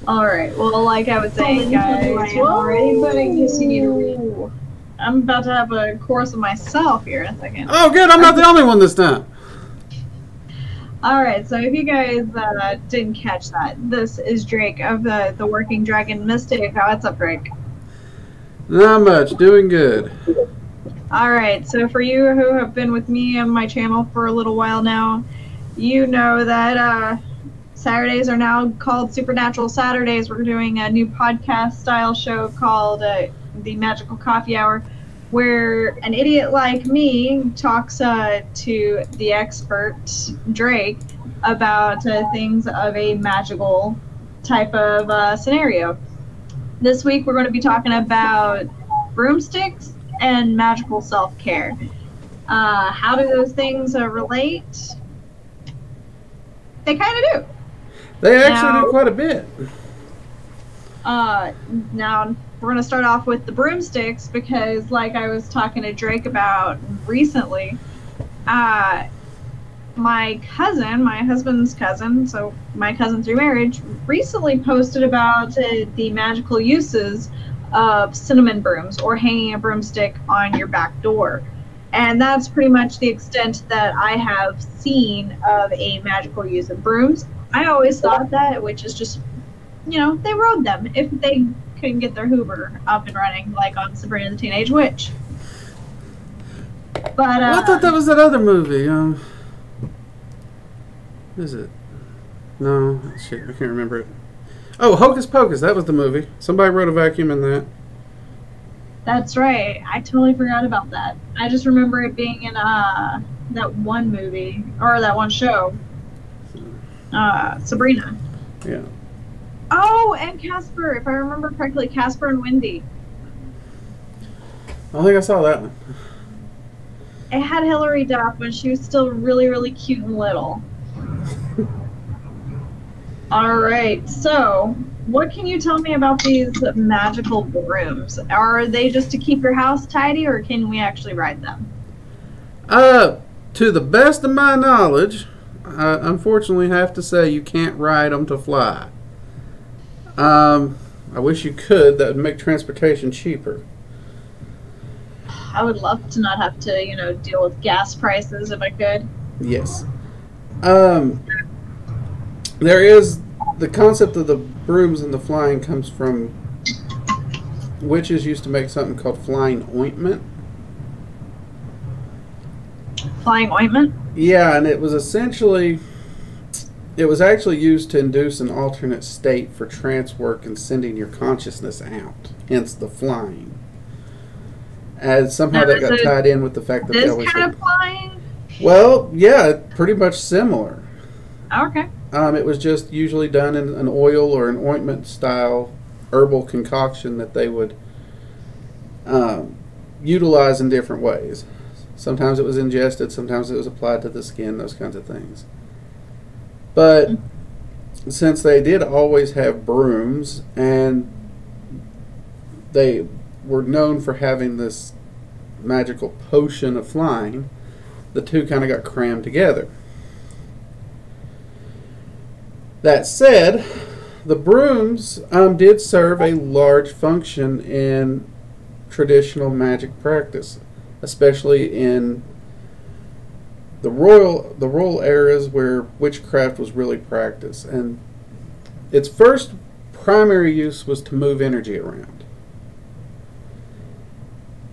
Alright, well, like I was saying, guys, already, but in case you need to read. I'm about to have a course of myself here in a second. Oh, good. I'm not the only one this time. Alright, so if you guys didn't catch that, this is Drake of the Working Dragon Mystic. What's up, Drake? Not much. Doing good. Alright, so for you who have been with me on my channel for a little while now, you know that Saturdays are now called Supernatural Saturdays. We're doing a new podcast-style show called the Magical Coffee Hour, where an idiot like me talks to the expert, Drake, about things of a magical type of scenario. This week we're going to be talking about broomsticks and magical self-care. How do those things relate? They kind of do. They actually do quite a bit. Now, we're going to start off with the broomsticks because, like I was talking to Drake about recently, my cousin, my husband's cousin, so my cousin through marriage, recently posted about the magical uses of cinnamon brooms or hanging a broomstick on your back door. And that's pretty much the extent that I have seen of a magical use of brooms. I always thought that, which is just, you know, they rode them if they couldn't get their Hoover up and running, like on Sabrina the Teenage Witch. But I thought that was that other movie. Is it? No, shit, I can't remember it. Oh, Hocus Pocus. That was the movie. Somebody rode a vacuum in that. That's right. I totally forgot about that. I just remember it being in that one movie or that one show. Sabrina. Yeah. Oh, and Casper, if I remember correctly, Casper and Wendy. I don't think I saw that one. It had Hilary Duff when she was still really, really cute and little. Alright, so what can you tell me about these magical brooms? Are they just to keep your house tidy, or can we actually ride them? To the best of my knowledge, I unfortunately have to say you can't ride them to fly. I wish you could. That would make transportation cheaper. I would love to not have to, you know, deal with gas prices if I could. Yes. There is the concept of the brooms and the flying comes from witches used to make something called flying ointment. Flying ointment? Yeah, and it was actually used to induce an alternate state for trance work and sending your consciousness out, hence the flying. As somehow that got tied in with the fact that they always this kind of flying? Well, yeah, pretty much similar. Okay. It was just usually done in an oil or an ointment style herbal concoction that they would utilize in different ways. Sometimes it was ingested, sometimes it was applied to the skin, those kinds of things. But since they did always have brooms, and they were known for having this magical potion of flying, the two kind of got crammed together. That said, the brooms did serve a large function in traditional magic practice, especially in the rural areas where witchcraft was really practiced. And its first primary use was to move energy around.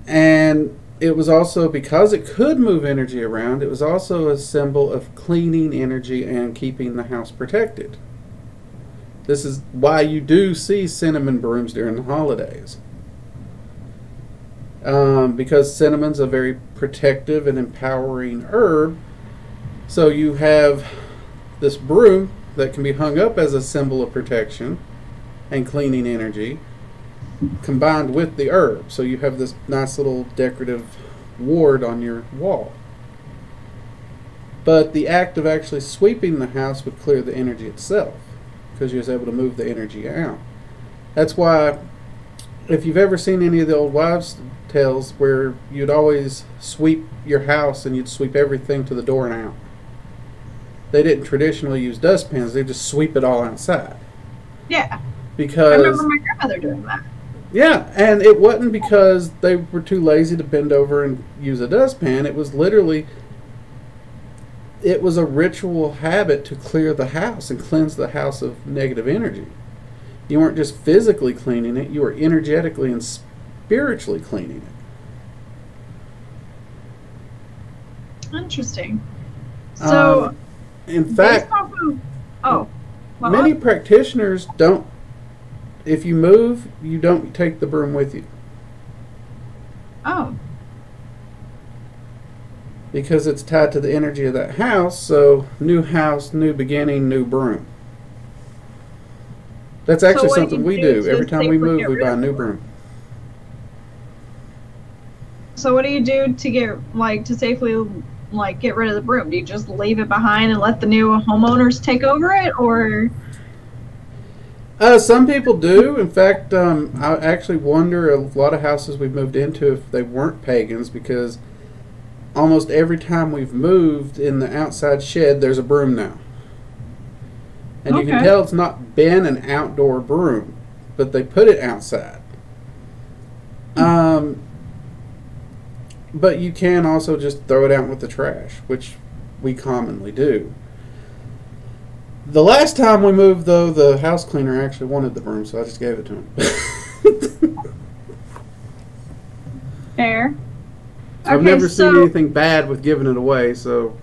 And it was also, because it could move energy around, it was also a symbol of cleaning energy and keeping the house protected. This is why you do see cinnamon brooms during the holidays. Because cinnamon's a very protective and empowering herb. So you have this broom that can be hung up as a symbol of protection and cleaning energy, combined with the herb. So you have this nice little decorative ward on your wall. But the act of actually sweeping the house would clear the energy itself, because you was able to move the energy out. That's why, if you've ever seen any of the old wives' tales where you'd always sweep your house and you'd sweep everything to the door and out, they didn't traditionally use dustpans, they just sweep it all outside. Yeah. I remember because my grandmother doing that. yeah, and it wasn't because they were too lazy to bend over and use a dustpan. It was literally, it was a ritual habit to clear the house and cleanse the house of negative energy. You weren't just physically cleaning it, you were energetically and spiritually cleaning it. Interesting. So, in based fact, off of, oh, well, many practitioners don't, if you move, you don't take the broom with you. oh, Because it's tied to the energy of that house, so new house, new beginning, new broom. That's actually what do something you we do do. to Every time we safely move, get we rid buy a of new it? broom. so what do you do to get, like, to safely, like, get rid of the broom? Do you just leave it behind and let the new homeowners take over it, or? Some people do. In fact, I actually wonder a lot of houses we've moved into if they weren't pagans, because almost every time we've moved in the outside shed, there's a broom now. And you can Okay. tell it's not been an outdoor broom, but they put it outside. But you can also just throw it out with the trash, which we commonly do. The last time we moved, though, the house cleaner actually wanted the broom, so I just gave it to him. Fair. I've Okay, never seen so- anything bad with giving it away, so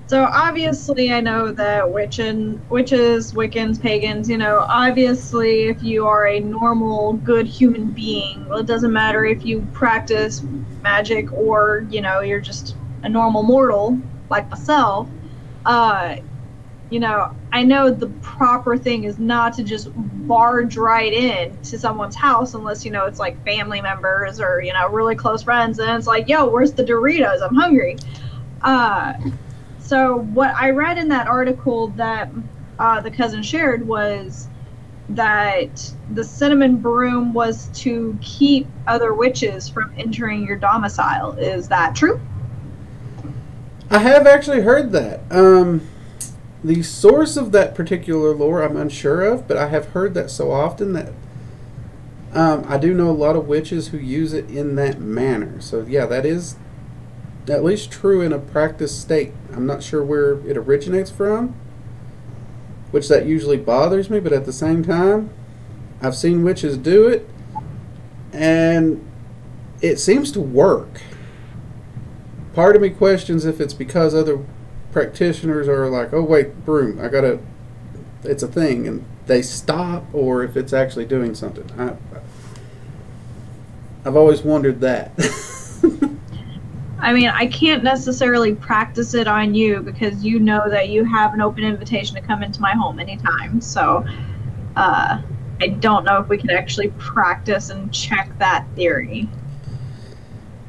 So obviously, I know that witches, Wiccans, pagans, obviously, if you are a normal, good human being, well, it doesn't matter if you practice magic or, you're just a normal mortal like myself. I know the proper thing is not to just barge right in to someone's house unless, it's like family members or, really close friends. And it's like, yo, where's the Doritos? I'm hungry. So what I read in that article that the cousin shared was that the cinnamon broom was to keep other witches from entering your domicile. Is that true? I have actually heard that. The source of that particular lore I'm unsure of, but I have heard that so often that I do know a lot of witches who use it in that manner. So yeah, that is at least true in a practice state. I'm not sure where it originates from, which that usually bothers me, but at the same time, I've seen witches do it, and it seems to work. Part of me questions if it's because other practitioners are like, oh wait, broom, it's a thing, and they stop, or if it's actually doing something. I've always wondered that. I mean, I can't necessarily practice it on you because you know that you have an open invitation to come into my home anytime. So I don't know if we could actually practice and check that theory.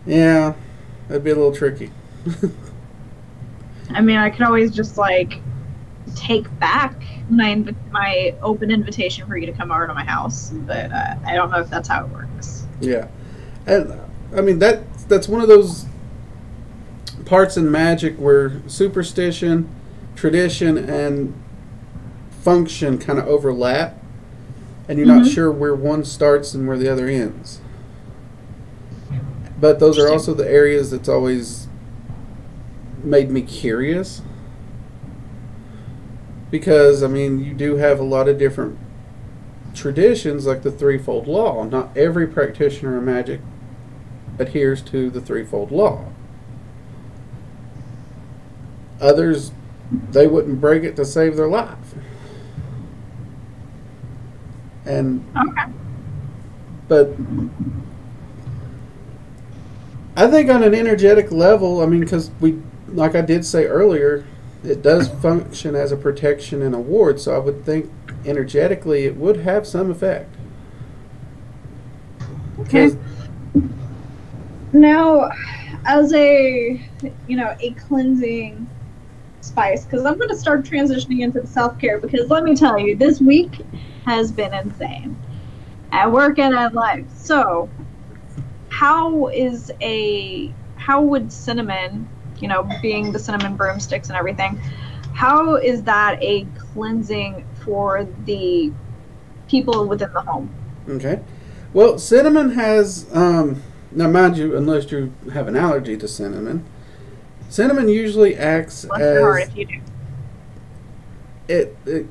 Yeah, that'd be a little tricky. I mean, I could always just take back my open invitation for you to come over to my house, but I don't know if that's how it works. Yeah, and I mean that's one of those parts in magic where superstition, tradition, and function kind of overlap, and you're not sure where one starts and where the other ends. But those are also the areas that's always made me curious, because I mean, you do have a lot of different traditions, like the threefold law. Not every practitioner of magic adheres to the threefold law. Others, they wouldn't break it to save their life. And Okay. but I think on an energetic level, I mean, because like I did say earlier, it does function as a protection and a ward, so I would think energetically it would have some effect. Okay. Now, as a cleansing spice, because I'm going to start transitioning into the self-care, because let me tell you, this week has been insane at work and at life. So how would cinnamon, being the cinnamon broomsticks and everything, how is that a cleansing for the people within the home. Okay. Well, cinnamon has, now mind you, unless you have an allergy to cinnamon usually acts Bless your heart as, if you do. it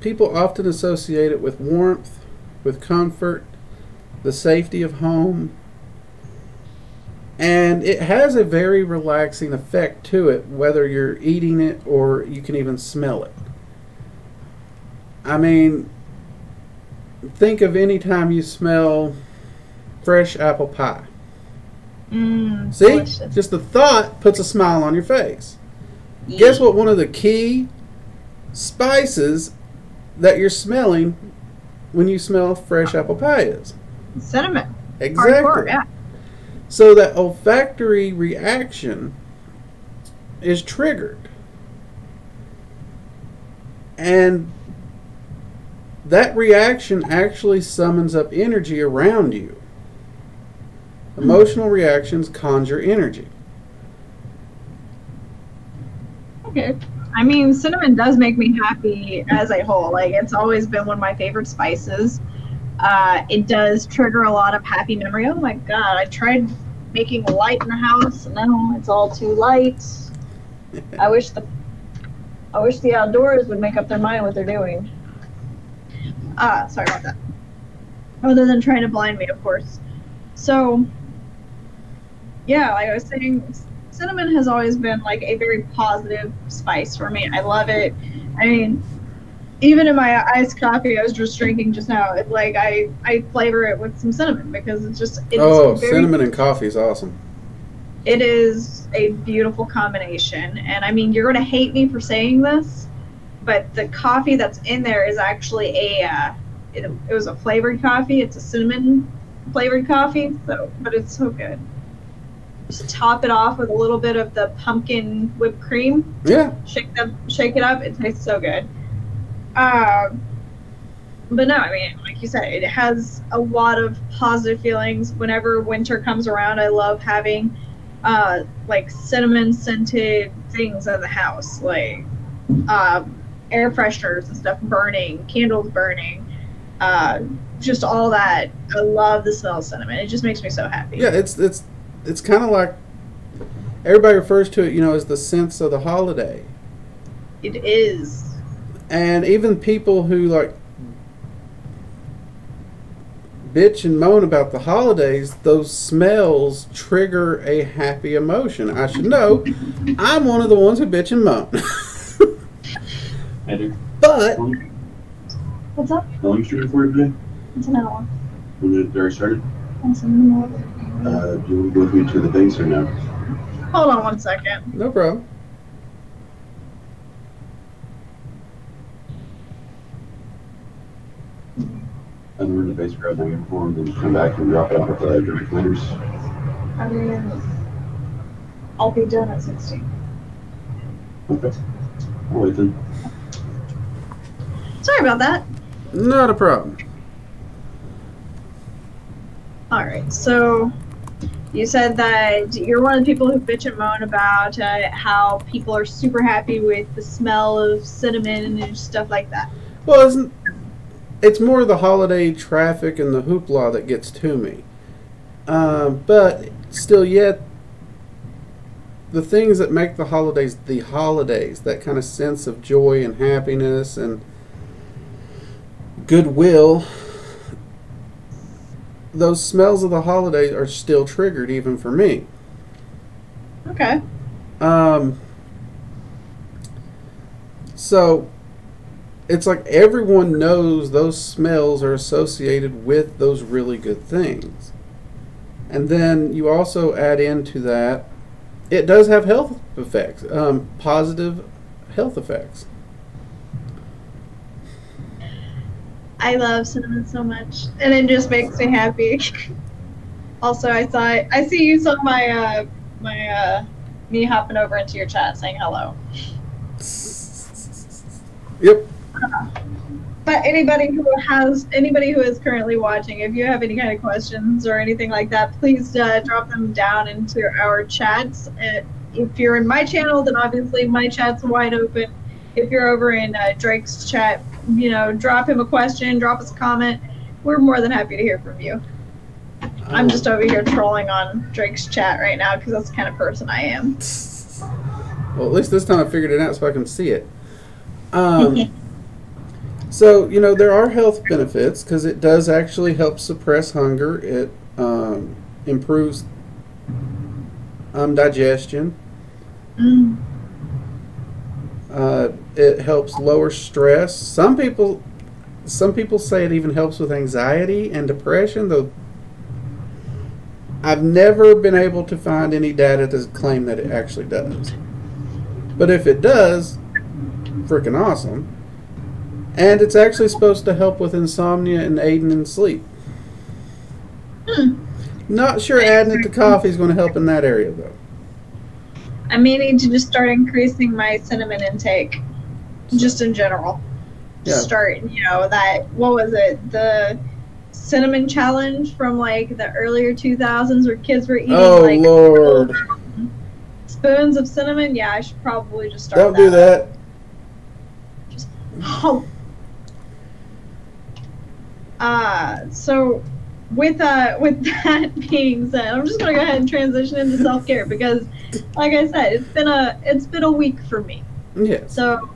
people often associate it with warmth, with comfort, the safety of home, and it has a very relaxing effect to it, whether you're eating it or you can even smell it. I mean, think of any time you smell fresh apple pie. See? Delicious. Just the thought puts a smile on your face. Yeah. Guess what one of the key spices that you're smelling when you smell fresh apple pie is? Cinnamon. Exactly. Hardcore, yeah. So that olfactory reaction is triggered. And that reaction actually summons up energy around you. Emotional reactions conjure energy. Okay. I mean, cinnamon does make me happy as a whole. Like, it's always been one of my favorite spices. It does trigger a lot of happy memory. Oh my god, I tried making a light in the house, and no, it's all too light. I wish the outdoors would make up their mind what they're doing. Sorry about that. Other than trying to blind me, of course. So, yeah, like I was saying, cinnamon has always been like a very positive spice for me. I love it. I mean, even in my iced coffee I was just drinking just now, it, like I flavor it with some cinnamon because it's Cinnamon and coffee is awesome. It is a beautiful combination. And I mean, you're going to hate me for saying this, but the coffee that's in there is actually it was a flavored coffee. It's a cinnamon flavored coffee, but it's so good. Just top it off with a little bit of the pumpkin whipped cream. Yeah. Shake it up. It tastes so good. But no, I mean, like you said, it has a lot of positive feelings. Whenever winter comes around, I love having like cinnamon scented things in the house, like air fresheners and stuff burning, candles burning, just all that. I love the smell of cinnamon. It just makes me so happy. Yeah, it's kind of like everybody refers to it, as the sense of the holiday. It is. And even people who like bitch and moan about the holidays, those smells trigger a happy emotion. I should know. I'm one of the ones who bitch and moan. But What's up? How long streaming for today? It's an hour. When did it already started? It's in the middle. Do you want to go with me to the base or no? Hold on one second. no problem. And we're in the base, grab my uniform, then come back and drop it off at the dry cleaners. I mean, I'll be done at 16. Okay. I'll wait then. Sorry about that. Not a problem. All right, so you said that you're one of the people who bitch and moan about how people are super happy with the smell of cinnamon and stuff like that. Well, it's more the holiday traffic and the hoopla that gets to me. But still yet, the things that make the holidays, that kind of sense of joy and happiness and goodwill, those smells of the holidays are still triggered even for me. Okay. So it's like everyone knows those smells are associated with those really good things. And then you also add into that, it does have health effects, positive health effects. I love cinnamon so much, and it just makes me happy. Also, I see you saw my me hopping over into your chat saying hello. Yep. But anybody who is currently watching, if you have any kind of questions or anything like that, please drop them down into our chats. If you're in my channel, then obviously my chat's wide open. if you're over in Drake's chat, drop him a question, drop us a comment. We're more than happy to hear from you. I'm just over here trolling on Drake's chat right now because that's the kind of person I am. Well, at least this time I figured it out so I can see it. So, there are health benefits because it does actually help suppress hunger. It improves digestion. It helps lower stress. Some people say it even helps with anxiety and depression, though I've never been able to find any data to claim that it actually does. But if it does, freaking awesome. And it's actually supposed to help with insomnia and aiding in sleep. Not sure adding it to coffee is going to help in that area, though. I may need to just start increasing my cinnamon intake, just in general. Just start, what was it? The cinnamon challenge from like the earlier 2000s where kids were eating Lord. Spoons of cinnamon. Yeah, I should probably just start. Don't do that. Just so with that being said, I'm just gonna go ahead and transition into self-care because, like I said, it's been a week for me. Yeah. So,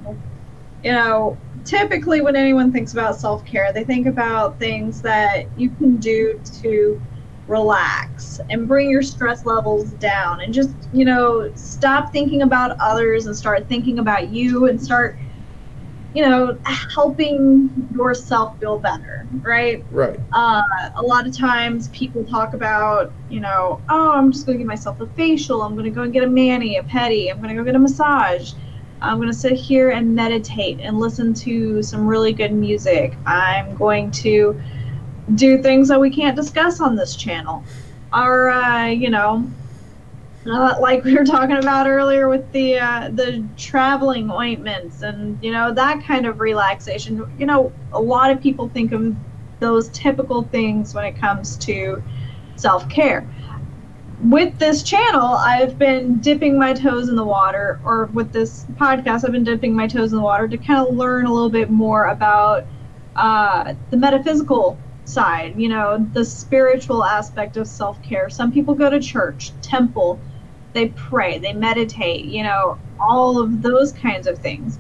typically when anyone thinks about self-care, they think about things that you can do to relax and bring your stress levels down and just, stop thinking about others and start thinking about you and start, helping yourself feel better, right? Right. A lot of times people talk about, I'm just going to give myself a facial. I'm going to go and get a mani, a pedi. I'm going to go get a massage. I'm going to sit here and meditate and listen to some really good music. I'm going to do things that we can't discuss on this channel. Or, like we were talking about earlier with the traveling ointments and, that kind of relaxation. A lot of people think of those typical things when it comes to self-care. With this channel, I've been dipping my toes in the water, or with this podcast, I've been dipping my toes in the water to kind of learn a little bit more about the metaphysical side, the spiritual aspect of self-care. Some people go to church, temple, they pray, they meditate, all of those kinds of things.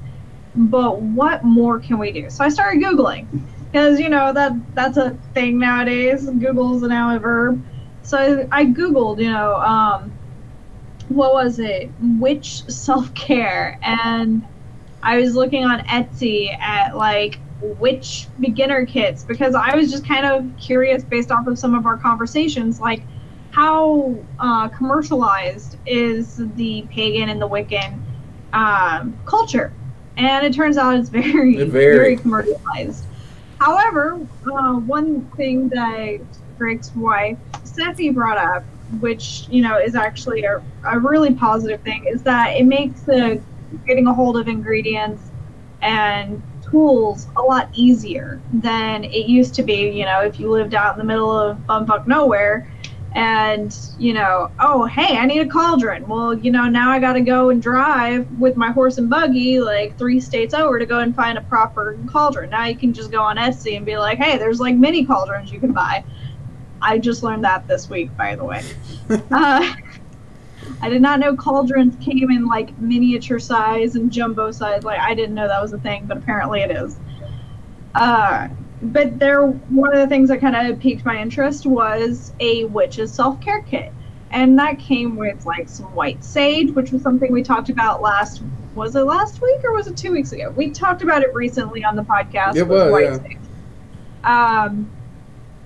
But what more can we do? So I started Googling, because, that's a thing nowadays. Google's now a verb. So I Googled, what was it? Witch self-care. And I was looking on Etsy at, witch beginner kits, because I was just kind of curious based off of some of our conversations, how commercialized is the pagan and the Wiccan culture. And it turns out it's very commercialized. However, one thing that Drake's wife, Steffi, brought up, which, is actually a really positive thing, is that it makes getting a hold of ingredients and tools a lot easier than it used to be, if you lived out in the middle of bumfuck nowhere and, oh, hey, I need a cauldron. Well, now I got to go and drive with my horse and buggy 3 states over to go and find a proper cauldron. Now you can just go on Etsy and be like, hey, there's mini cauldrons you can buy. I just learned that this week, by the way. I did not know cauldrons came in miniature size and jumbo size. I didn't know that was a thing, but apparently it is. But one of the things that kind of piqued my interest was a witch's self-care kit. And that came with some white sage, which was something we talked about was it last week or was it 2 weeks ago? We talked about it recently on the podcast. It was, white yeah. sage.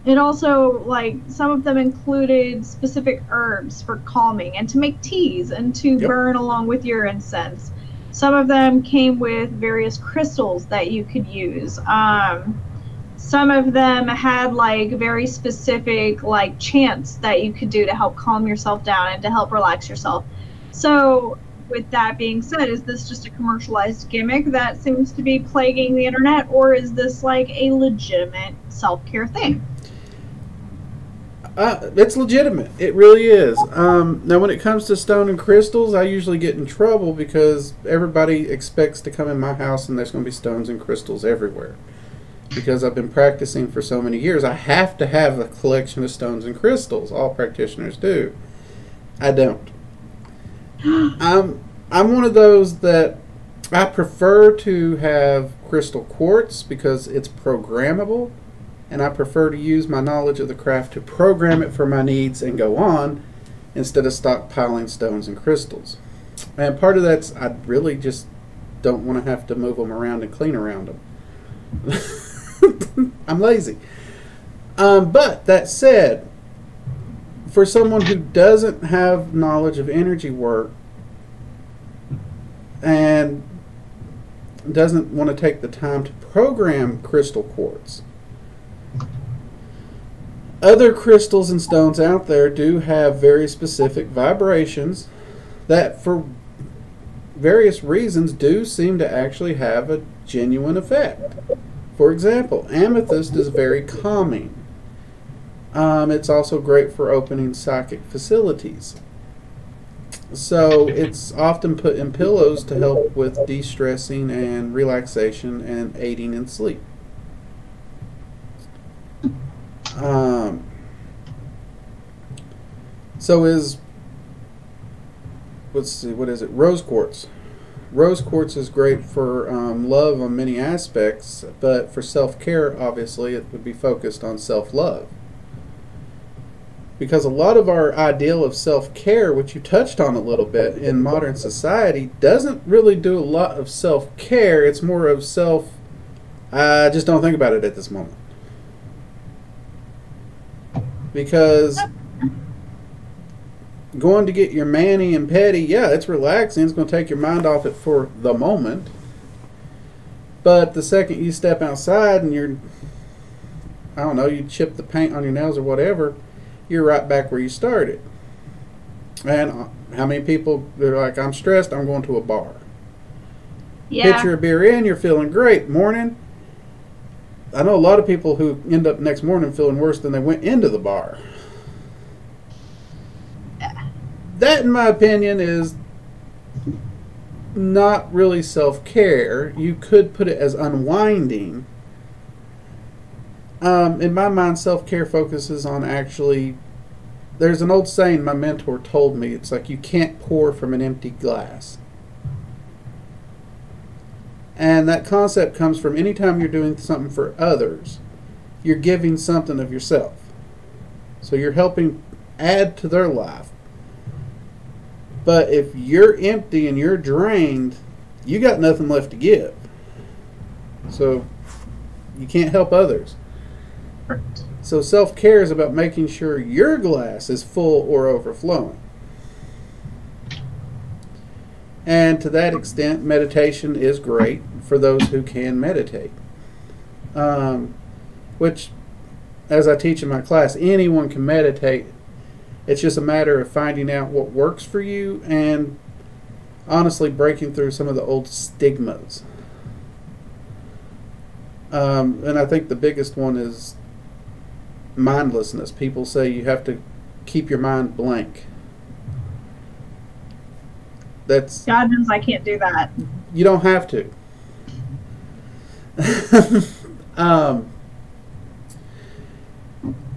It also, some of them included specific herbs for calming and to make teas and to burn along with your incense. Some of them came with various crystals that you could use. Some of them had very specific chants that you could do to help calm yourself down and to help relax yourself. So with that being said, is this just a commercialized gimmick that seems to be plaguing the internet, or is this a legitimate self-care thing? It's legitimate. It really is. Now, when it comes to stone and crystals, I usually get in trouble because everybody expects to come in my house and there's going to be stones and crystals everywhere. Because I've been practicing for so many years, I have to have a collection of stones and crystals. All practitioners do. I don't. I'm one of those that I prefer to have crystal quartz because it's programmable. And I prefer to use my knowledge of the craft to program it for my needs and go on instead of stockpiling stones and crystals. And part of that's I really just don't want to have to move them around and clean around them. I'm lazy. But that said, for someone who doesn't have knowledge of energy work and doesn't want to take the time to program crystal quartz, other crystals and stones out there do have very specific vibrations that, for various reasons, do seem to actually have a genuine effect. For example, amethyst is very calming. It's also great for opening psychic facilities. So it's often put in pillows to help with de-stressing and relaxation and aiding in sleep. So is, let's see, what is it? Rose quartz. Rose quartz is great for love on many aspects, but for self-care, obviously, it would be focused on self-love. Because a lot of our ideal of self-care, which you touched on a little bit in modern society, doesn't really do a lot of self-care. It's more of just don't think about it at this moment. Because going to get your mani and pedi, yeah, it's relaxing. It's going to take your mind off it for the moment. But the second you step outside and I don't know, you chip the paint on your nails or whatever, you're right back where you started. And how many people, they're like, I'm stressed, I'm going to a bar. Yeah. Pitcher of beer in, you're feeling great. Morning, I know a lot of people who end up next morning feeling worse than they went into the bar. That, in my opinion, is not really self-care. You could put it as unwinding. In my mind, self-care focuses on actually... There's an old saying my mentor told me. It's like you can't pour from an empty glass. And that concept comes from anytime you're doing something for others, you're giving something of yourself. So you're helping add to their life. But if you're empty and you're drained, you got nothing left to give. So you can't help others. So self-care is about making sure your glass is full or overflowing. And to that extent, meditation is great for those who can meditate. Which, as I teach in my class, anyone can meditate. It's just a matter of finding out what works for you and honestly breaking through some of the old stigmas. And I think the biggest one is mindlessness. People say you have to keep your mind blank. That's God knows I can't do that. You don't have to.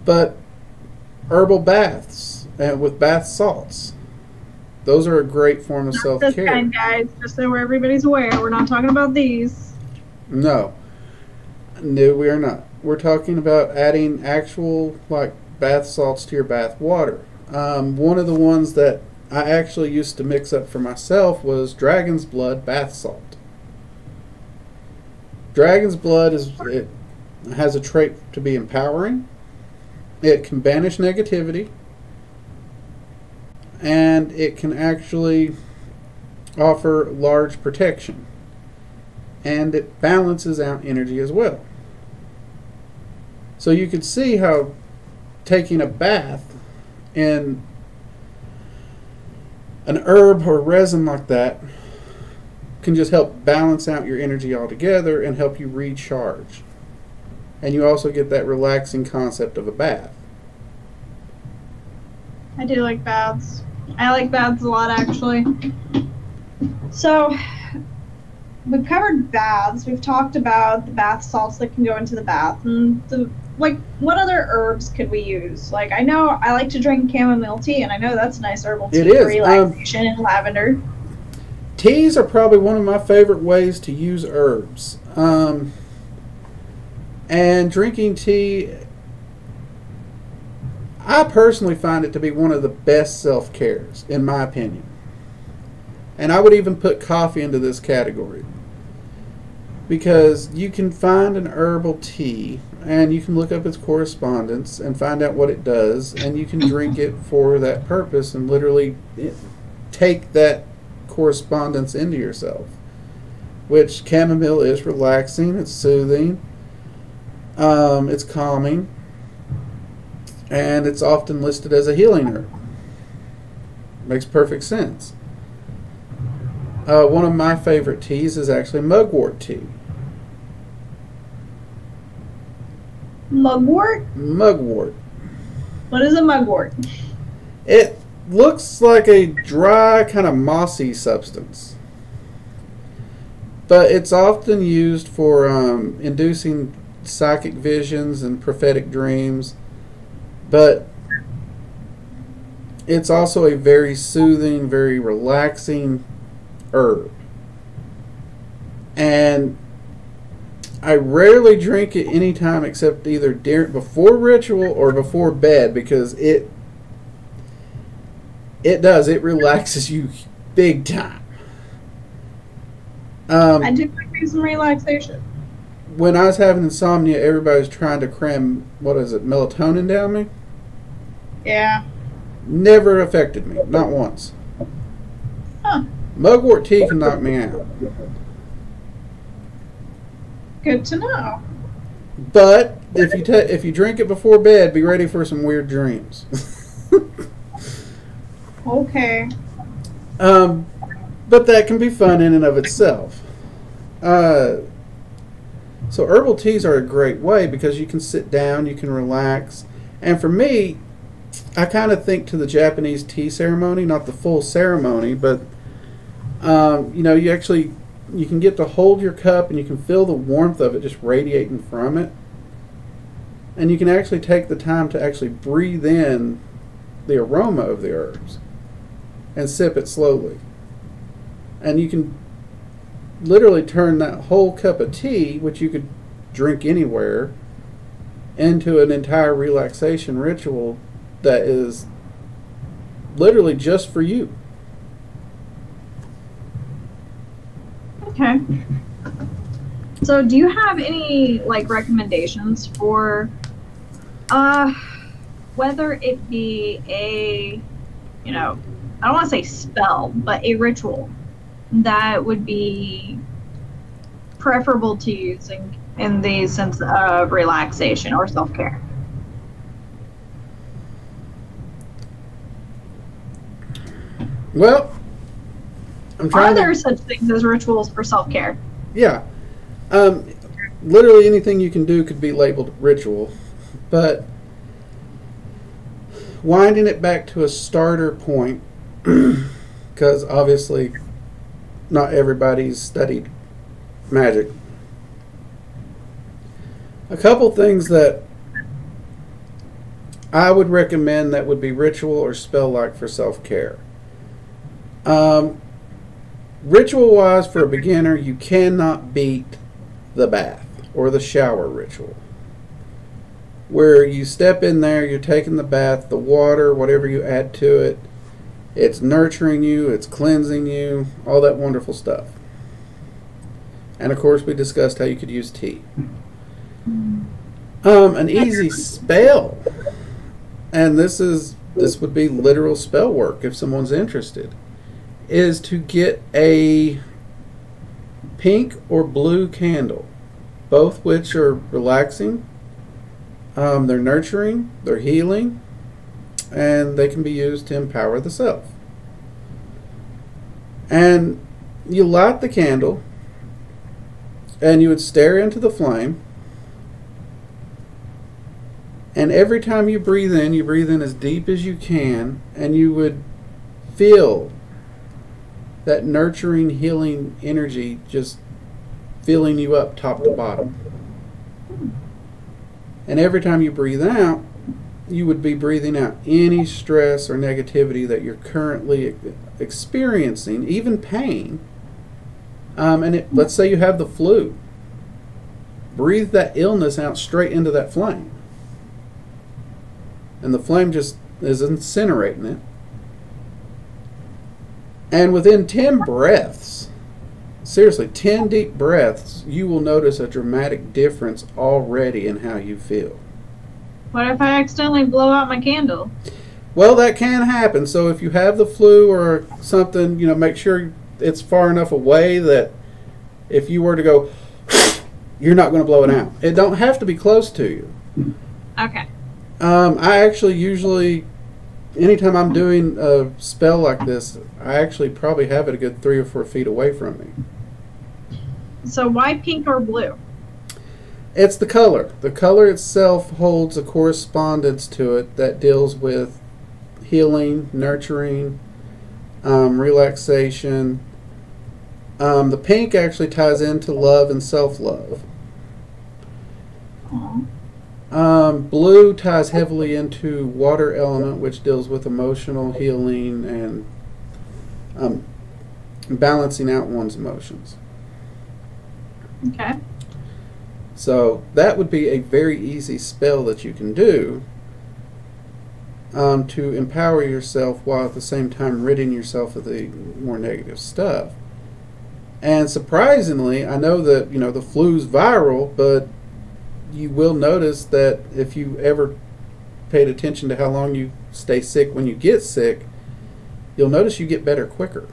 But herbal baths and with bath salts, those are a great form of self-care. This kind, guys, just so everybody's aware, we're not talking about these. No, we are not. We're talking about adding actual like bath salts to your bath water. One of the ones that I actually used to mix up for myself was dragon's blood bath salt. Dragon's blood it has a trait to be empowering. It can banish negativity, and it can actually offer large protection, and it balances out energy as well. So you can see how taking a bath in an herb or resin like that can just help balance out your energy altogether and help you recharge. And you also get that relaxing concept of a bath. I do like baths. I like baths a lot, actually. So, we've covered baths. We've talked about the bath salts that can go into the bath, and what other herbs could we use? Like, I know I like to drink chamomile tea, and I know that's a nice herbal tea It is. for relaxation, and lavender. Teas are probably one of my favorite ways to use herbs. And drinking tea, I personally find it to be one of the best self-cares, in my opinion. And I would even put coffee into this category. Because you can find an herbal tea, and you can look up its correspondence and find out what it does, and you can drink it for that purpose and literally take that correspondence into yourself. Which chamomile is relaxing, it's soothing, it's calming, and it's often listed as a healing herb. Makes perfect sense. One of my favorite teas is actually mugwort tea. Mugwort? Mugwort. What is a mugwort? It looks like a dry, kind of mossy substance. But it's often used for inducing psychic visions and prophetic dreams. But it's also a very soothing, very relaxing herb. And I rarely drink it anytime except either before ritual or before bed, because it relaxes you big time. I do like me some relaxation. When I was having insomnia, everybody was trying to cram, melatonin down me. Yeah. Never affected me, not once. Huh. Mugwort tea can knock me out. Good to know. But if you drink it before bed, be ready for some weird dreams. Okay. But that can be fun in and of itself. So herbal teas are a great way because you can sit down, you can relax. And for me, I kind of think to the Japanese tea ceremony, not the full ceremony, but you can get to hold your cup and you can feel the warmth of it just radiating from it. And you can actually take the time to actually breathe in the aroma of the herbs and sip it slowly. And you can literally turn that whole cup of tea, which you could drink anywhere, into an entire relaxation ritual that is literally just for you. Okay. So do you have any recommendations for whether it be a I don't want to say spell, but a ritual that would be preferable to using in the sense of relaxation or self-care? Well, Are there such things as rituals for self-care? Yeah. Literally anything you can do could be labeled ritual, but winding it back to a starter point, because obviously not everybody's studied magic. A couple things that I would recommend that would be ritual or spell-like for self-care. Ritual-wise, for a beginner, you cannot beat the bath or the shower ritual. Where you step in there, you're taking the bath, the water, whatever you add to it, it's nurturing you, it's cleansing you, all that wonderful stuff. And of course, we discussed how you could use tea. An easy spell, and this would be literal spell work if someone's interested, is to get a pink or blue candle, both which are relaxing, they're nurturing, they're healing, and they can be used to empower the self. And you light the candle, and you would stare into the flame, And every time you breathe in as deep as you can, and you would feel that nurturing, healing energy just filling you up top to bottom. And every time you breathe out, you would be breathing out any stress or negativity that you're currently experiencing, even pain. Let's say you have the flu. Breathe that illness out straight into that flame. And the flame just is incinerating it. And within 10 breaths, seriously, 10 deep breaths, you will notice a dramatic difference already in how you feel. What if I accidentally blow out my candle? Well, that can happen. So if you have the flu or something, make sure it's far enough away that if you were to go, you're not going to blow it out. It don't have to be close to you. Okay. I actually usually, anytime I'm doing a spell like this, I actually probably have it a good 3 or 4 feet away from me. So why pink or blue? It's the color. The color itself holds a correspondence to it that deals with healing, nurturing, relaxation. The pink actually ties into love and self-love. Blue ties heavily into water element, which deals with emotional healing and balancing out one's emotions. Okay. So that would be a very easy spell that you can do to empower yourself while at the same time ridding yourself of the more negative stuff. And surprisingly, I know that the flu's viral, but you will notice that if you ever paid attention to how long you stay sick when you get sick, you'll notice you get better quicker.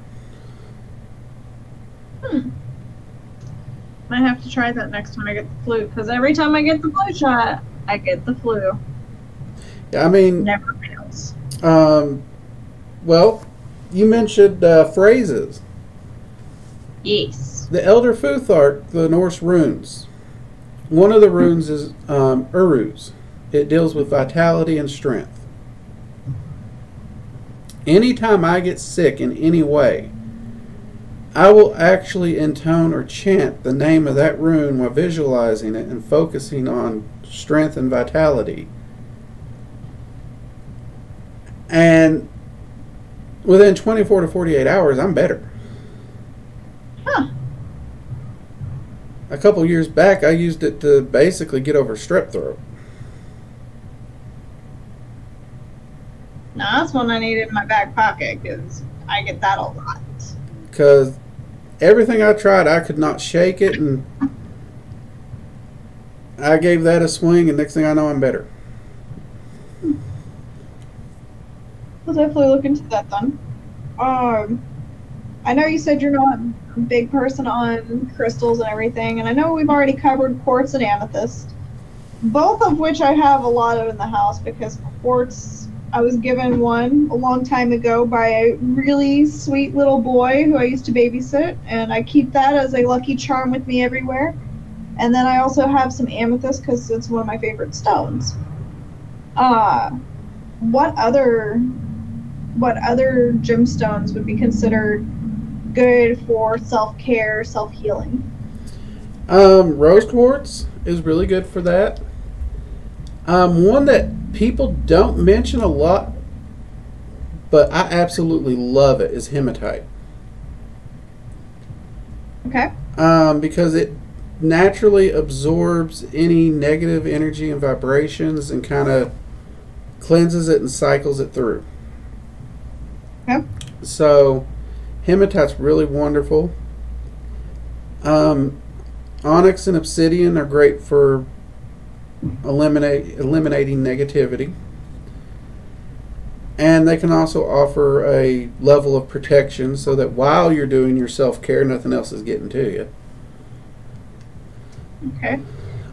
Might have to try that next time I get the flu, because every time I get the flu shot, I get the flu. Yeah, I mean, never fails. Well, you mentioned phrases. Yes. The Elder Futhark, the Norse runes. One of the runes is Uruz. It deals with vitality and strength. Anytime I get sick in any way, I will actually intone or chant the name of that rune while visualizing it and focusing on strength and vitality. And within 24 to 48 hours, I'm better. Huh. A couple years back, I used it to basically get over strep throat. Now that's one I need in my back pocket, because I get that a lot. Because everything I tried, I could not shake it, and I gave that a swing, and next thing I know, I'm better. We'll definitely look into that then. I know you said you're not a big person on crystals and everything, and I know we've already covered quartz and amethyst, both of which I have a lot of in the house, because quartz, I was given one a long time ago by a really sweet little boy who I used to babysit, and I keep that as a lucky charm with me everywhere. And then I also have some amethyst because it's one of my favorite stones. What other gemstones would be considered good for self-care, self-healing? Rose quartz is really good for that. One that people don't mention a lot, but I absolutely love it, is hematite. Okay. Because it naturally absorbs any negative energy and vibrations and kind of cleanses it and cycles it through. Okay. So hematite's really wonderful. Onyx and obsidian are great for eliminating negativity. And they can also offer a level of protection so that while you're doing your self-care, nothing else is getting to you. Okay.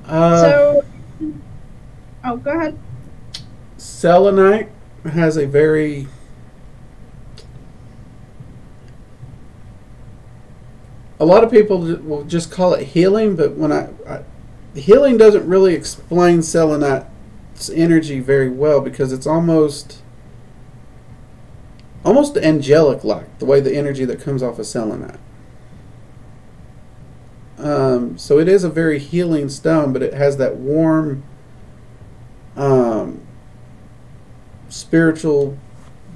Go ahead. Selenite has a very a lot of people will just call it healing, but when healing doesn't really explain selenite its energy very well because it's almost angelic like the way the energy that comes off of selenite. So it is a very healing stone, but it has that warm spiritual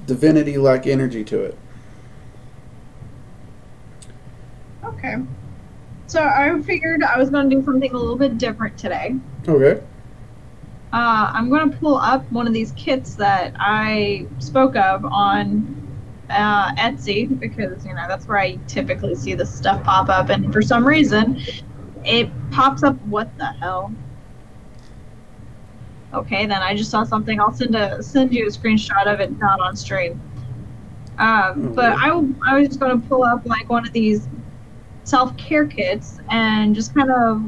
divinity like energy to it. Okay. So I figured I was going to do something a little bit different today. Okay. I'm going to pull up one of these kits that I spoke of on Etsy because, you know, that's where I typically see this stuff pop up. And for some reason, it pops up, what the hell? Okay, then I just saw something. I'll send you a screenshot of it, not on stream. But I was just going to pull up like one of these self-care kits and just kind of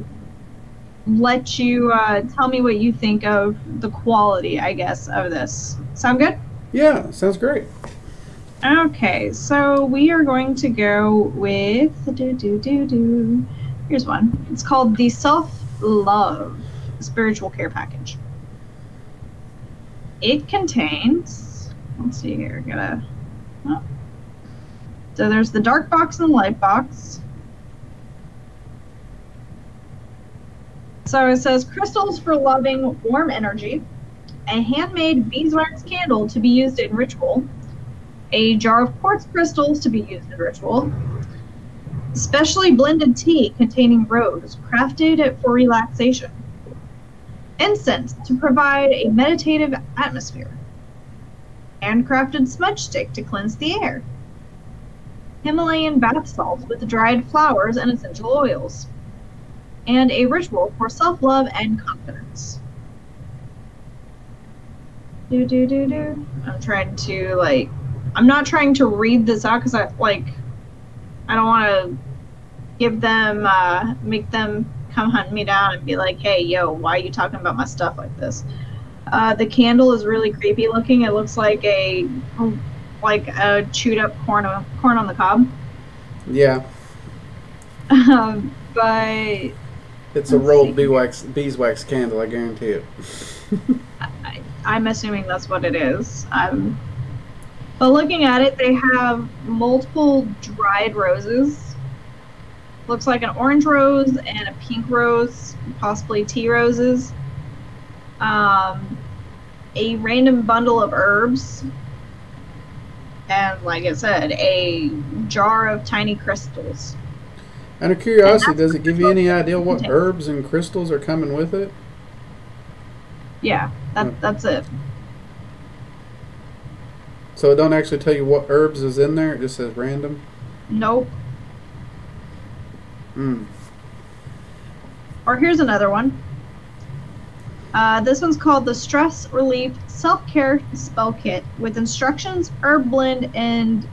let you tell me what you think of the quality, I guess, of this. Sound good? Yeah, sounds great. Okay, so we are going to go with here's one. It's called the Self-Love Spiritual Care Package. It contains, let's see here, so there's the dark box and the light box. So it says crystals for loving warm energy, a handmade beeswax candle to be used in ritual, a jar of quartz crystals to be used in ritual, specially blended tea containing rose crafted for relaxation, incense to provide a meditative atmosphere, handcrafted smudge stick to cleanse the air, Himalayan bath salts with dried flowers and essential oils, and a ritual for self-love and confidence. I'm trying to I'm not trying to read this out because I don't want to give them make them come hunt me down and be like, hey, yo, why are you talking about my stuff like this? The candle is really creepy looking. It looks like a chewed up corn on the cob. Yeah. But it's a rolled beeswax candle, I guarantee it. I'm assuming that's what it is. But looking at it, they have multiple dried roses. Looks like an orange rose and a pink rose, possibly tea roses. A random bundle of herbs. And like I said, a jar of tiny crystals. Out of curiosity, does it give you any idea what herbs and crystals are coming with it? Yeah, that's it. So it don't actually tell you what herbs is in there? It just says random? Nope. Or here's another one. This one's called the Stress Relief Self-Care Spell Kit with instructions, herb blend, and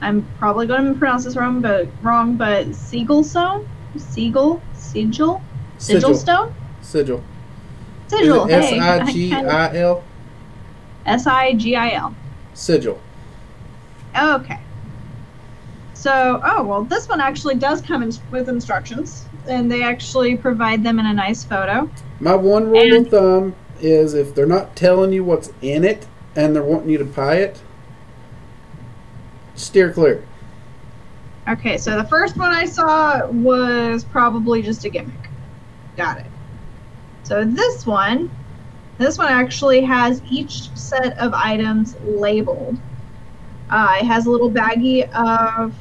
I'm probably going to pronounce this wrong, but sigil stone? Sigil stone? Sigil. Sigil. Hey, S-I-G-I-L? S-I-G-I-L. Sigil. Okay. So, well, this one actually does come with instructions, and they actually provide them in a nice photo. My one rule of thumb is if they're not telling you what's in it and they're wanting you to buy it, steer clear. Okay, so the first one I saw was probably just a gimmick. Got it. So this one actually has each set of items labeled. It has a little baggie of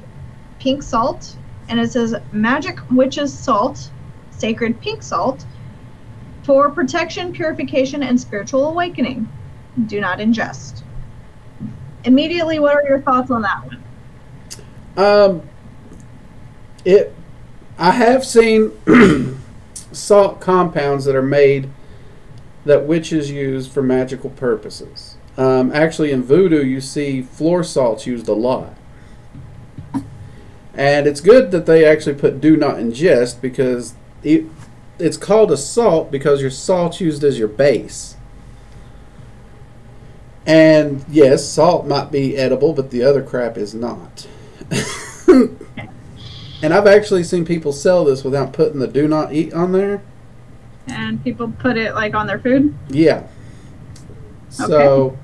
pink salt, and it says Magic Witch's Salt, Sacred Pink Salt, for protection, purification, and spiritual awakening. Do not ingest. Immediately, what are your thoughts on that one? I have seen salt compounds that are made that witches use for magical purposes. Actually, in voodoo, you see floor salts used a lot. And it's good that they actually put do not ingest because it's called a salt because your salt's used as your base. And yes, salt might be edible, but the other crap is not. And I've actually seen people sell this without putting the do not eat on there. And people put it like on their food? Yeah. So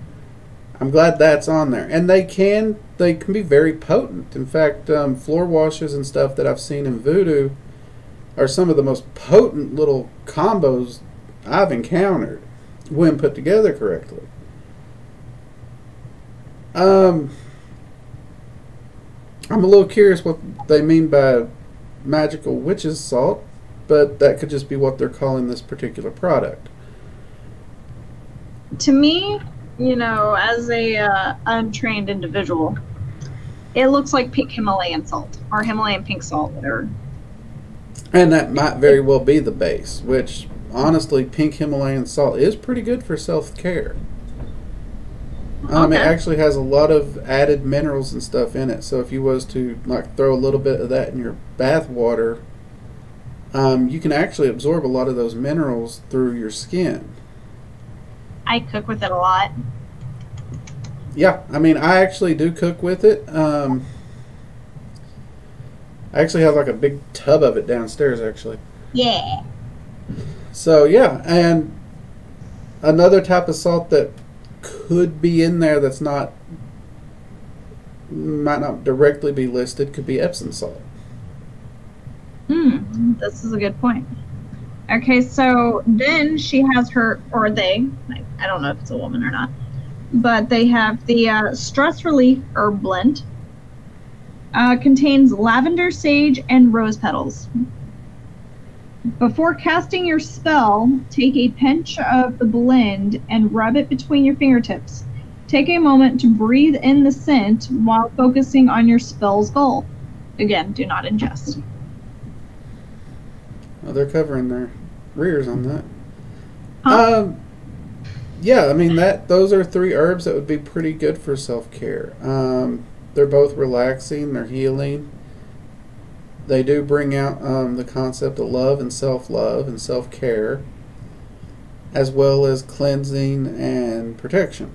I'm glad that's on there. And they can be very potent. In fact, floor washes and stuff that I've seen in Voodoo are some of the most potent little combos I've encountered when put together correctly. I'm a little curious what they mean by magical witch's salt, but that could just be what they're calling this particular product. To me, you know, as a untrained individual, it looks like pink Himalayan salt or Himalayan pink salt, whatever. And that might very well be the base, which honestly, pink Himalayan salt is pretty good for self-care. It actually has a lot of added minerals and stuff in it. So if you was to like throw a little bit of that in your bath water, you can actually absorb a lot of those minerals through your skin. I cook with it a lot. Yeah, I mean, I actually do cook with it. I actually have like a big tub of it downstairs, actually. Yeah. So, yeah, and another type of salt that could be in there that's might not directly be listed could be Epsom salt. This is a good point. Okay, so then she has her, or they, I don't know if it's a woman or not, but they have the Stress Relief Herb Blend. Contains lavender, sage, and rose petals. Before casting your spell, take a pinch of the blend and rub it between your fingertips. Take a moment to breathe in the scent while focusing on your spell's goal. Again, do not ingest. Oh, they're covering their rears on that. Huh? Yeah, I mean those are 3 herbs that would be pretty good for self-care. They're both relaxing, they're healing. They do bring out the concept of love and self-care, as well as cleansing and protection.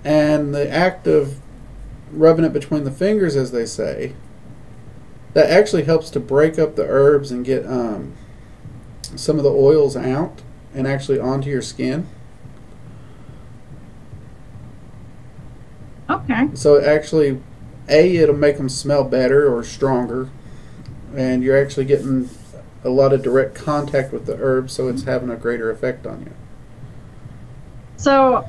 And the act of rubbing it between the fingers, as they say, that actually helps to break up the herbs and get some of the oils out and actually onto your skin. Okay. So it actually, it'll make them smell better or stronger, and you're actually getting a lot of direct contact with the herbs, so it's having a greater effect on you. So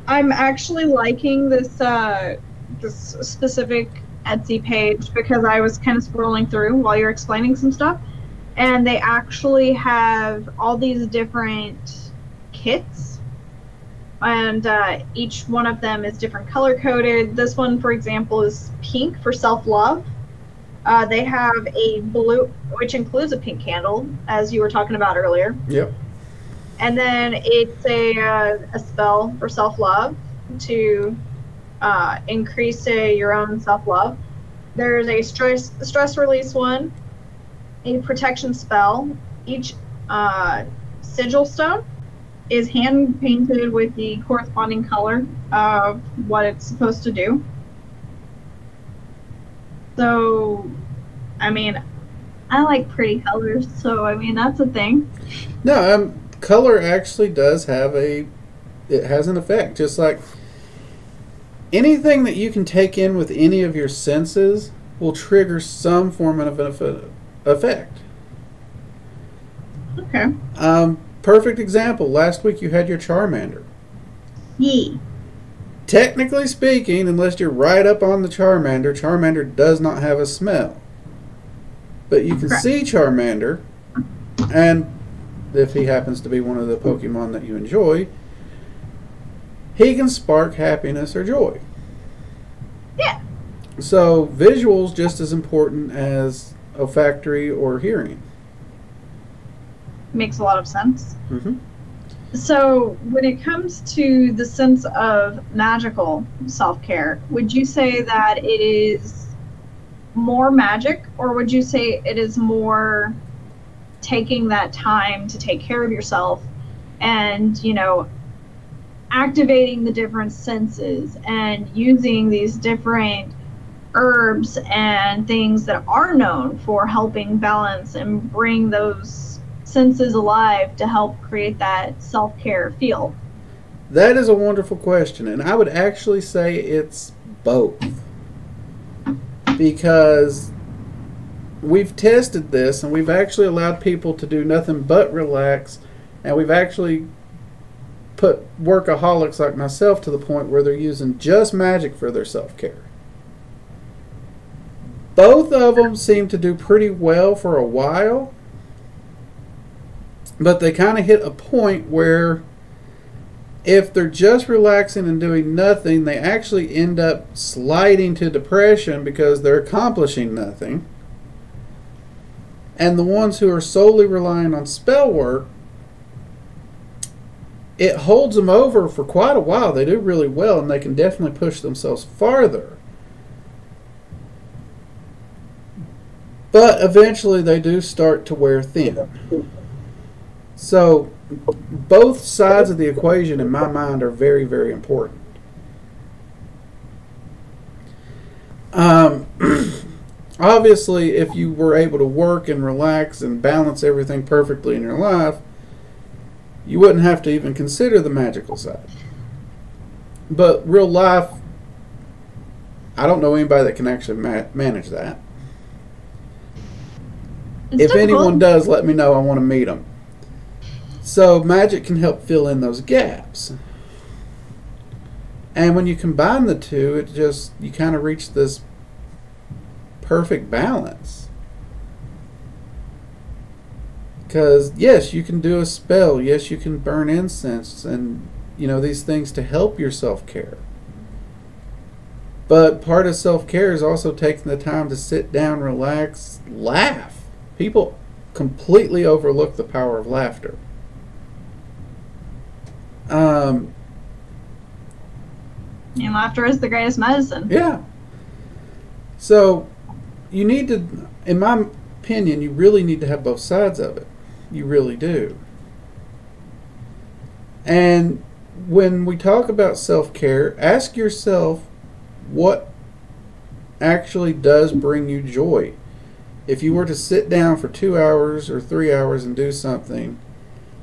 I'm actually liking this this specific Etsy page because I was kind of scrolling through while you're explaining some stuff, and they actually have all these different kits, and each one of them is different color coded. This one, for example, is pink for self-love. They have a blue, which includes a pink candle, as you were talking about earlier. Yep. And then it's a spell for self-love to increase your own self-love. There's a stress release one, a protection spell. Each sigil stone is hand painted with the corresponding color of what it's supposed to do. So, I mean, I like pretty colors, so I mean that's a thing. No, color actually does have it has an effect, just like anything that you can take in with any of your senses will trigger some form of an effect. Okay. Perfect example. Last week you had your Charmander. Yeah. Technically speaking, unless you're right up on the Charmander, Charmander does not have a smell. But you can see Charmander, and if he happens to be one of the Pokemon that you enjoy, he can spark happiness or joy. Yeah. So visual's just as important as olfactory or hearing. Makes a lot of sense. Mm-hmm. So when it comes to the sense of magical self-care, would you say that it is more magic, or would you say it is more taking that time to take care of yourself and, you know, activating the different senses and using these different herbs and things that are known for helping balance and bring those senses alive to help create that self-care feel? That is a wonderful question, and I would actually say it's both. Because we've tested this, and we've actually allowed people to do nothing but relax, and we've actually put workaholics like myself to the point where they're using just magic for their self-care. Both of them seem to do pretty well for a while, but they kind of hit a point where if they're just relaxing and doing nothing, they actually end up sliding to depression because they're accomplishing nothing. And the ones who are solely relying on spell work, it holds them over for quite a while. They do really well, and they can definitely push themselves farther. But eventually they do start to wear thin. So both sides of the equation in my mind are very, very important. Obviously, if you were able to work and relax and balance everything perfectly in your life, you wouldn't have to even consider the magical side. But real life, I don't know anybody that can actually manage that. It's If difficult. anyone does, let me know. I want to meet them. So magic can help fill in those gaps. And when you combine the two, it just, you kind of reach this perfect balance. Because yes, you can do a spell. Yes, you can burn incense and, you know, these things to help your self-care. But part of self-care is also taking the time to sit down, relax, laugh. People completely overlook the power of laughter. And laughter is the greatest medicine. Yeah. So you need to, in my opinion, you really need to have both sides of it. You really do. And when we talk about self-care, ask yourself what actually does bring you joy. If you were to sit down for 2 hours or 3 hours and do something,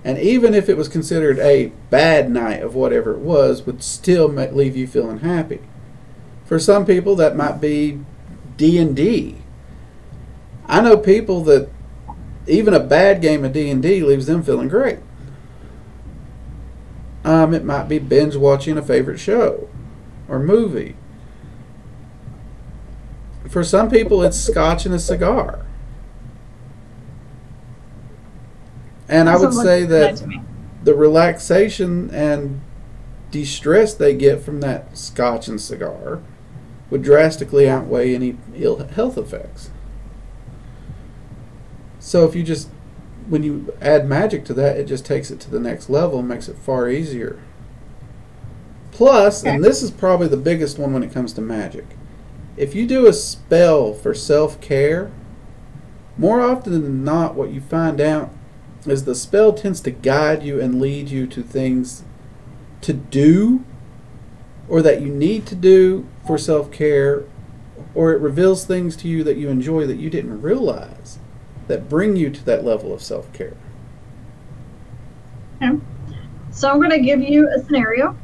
and even if it was considered a bad night of whatever it was, would still leave you feeling happy. For some people, that might be D&D. I know people that even a bad game of D&D leaves them feeling great. It might be binge watching a favorite show or movie. For some people, it's scotch and a cigar. And I would say that the relaxation and de-stress they get from that scotch and cigar would drastically outweigh any ill health effects. So if you just, when you add magic to that, it just takes it to the next level and makes it far easier. Plus, and this is probably the biggest one when it comes to magic, if you do a spell for self-care, more often than not, what you find out is the spell tends to guide you and lead you to things to do or that you need to do for self-care, or it reveals things to you that you enjoy that you didn't realize that bring you to that level of self-care. Okay. So I'm going to give you a scenario.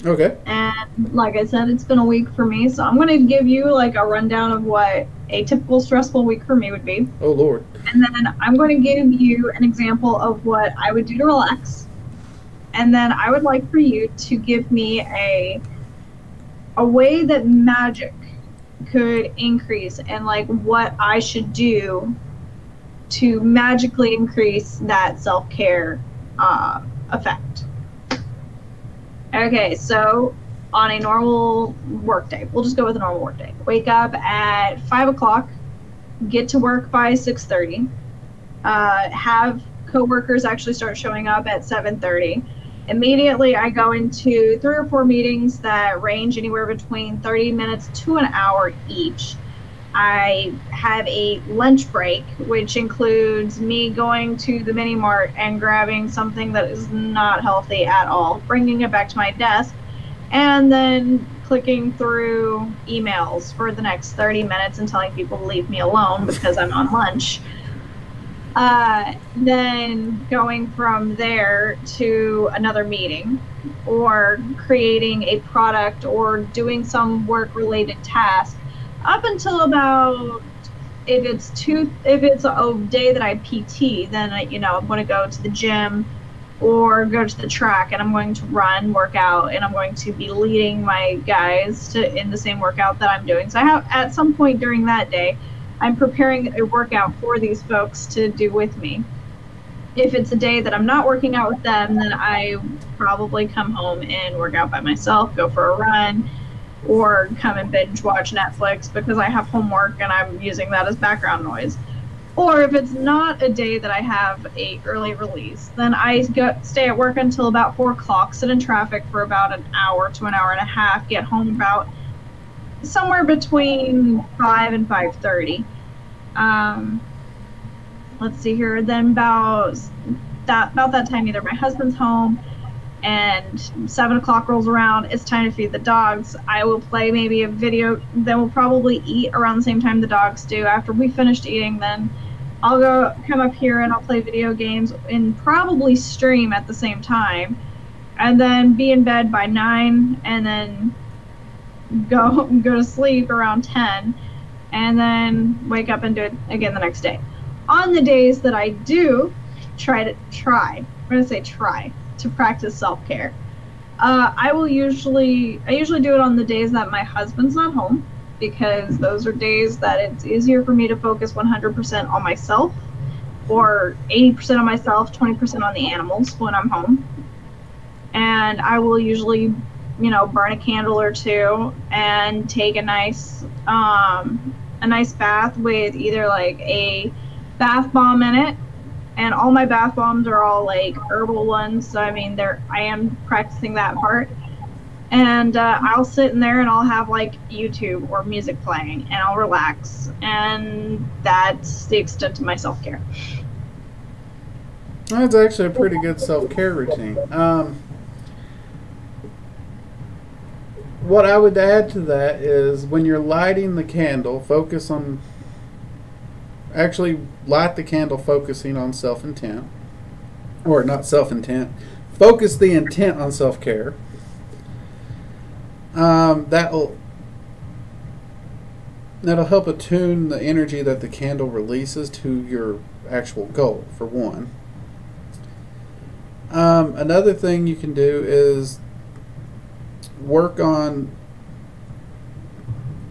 Okay. And like I said, it's been a week for me, so I'm going to give you like a rundown of what a typical stressful week for me would be. Oh, Lord. And then I'm going to give you an example of what I would do to relax. And then I would like for you to give me a way that magic could increase and like what I should do to magically increase that self-care effect. Okay, so on a normal work day, we'll just go with a normal work day. Wake up at 5 o'clock, get to work by 6:30, have coworkers actually start showing up at 7:30. Immediately, I go into 3 or 4 meetings that range anywhere between 30 minutes to an hour each. I have a lunch break, which includes me going to the mini mart and grabbing something that is not healthy at all, bringing it back to my desk, and then clicking through emails for the next 30 minutes and telling people to leave me alone because I'm on lunch. Then going from there to another meeting, or creating a product, or doing some work related task, up until about, if it's a day that I PT, then I'm going to go to the gym or go to the track, and I'm going to run, work out, and I'm going to be leading my guys in the same workout that I'm doing. So I have, at some point during that day, I'm preparing a workout for these folks to do with me. If it's a day that I'm not working out with them, then I probably come home and work out by myself, go for a run, or come and binge watch Netflix because I have homework and I'm using that as background noise. Or if it's not a day that I have a early release, then I stay at work until about 4 o'clock, sit in traffic for about an hour to an hour and a half, get home about somewhere between 5 and 5:30. Let's see here. Then about that time, either my husband's home and 7 o'clock rolls around, it's time to feed the dogs. I will play maybe a video, then we'll probably eat around the same time the dogs do. After we finished eating, then I'll come up here and I'll play video games and probably stream at the same time, and then be in bed by 9, and then go to sleep around 10, and then wake up and do it again the next day. On the days that I do try to practice self-care, I usually do it on the days that my husband's not home, because those are days that it's easier for me to focus 100% on myself, or 80% on myself, 20% on the animals when I'm home. And I will usually, burn a candle or two and take a nice bath with either like a bath bomb in it. And all my bath bombs are all like herbal ones, so I am practicing that part. And I'll sit in there and I'll have like YouTube or music playing, and I'll relax, and that's the extent of my self-care. That's actually a pretty good self-care routine. What I would add to that is, when you're lighting the candle, light the candle focusing on self-intent, or not self-intent, focus the intent on self-care. That'll help attune the energy that the candle releases to your actual goal, for one. Another thing you can do is work on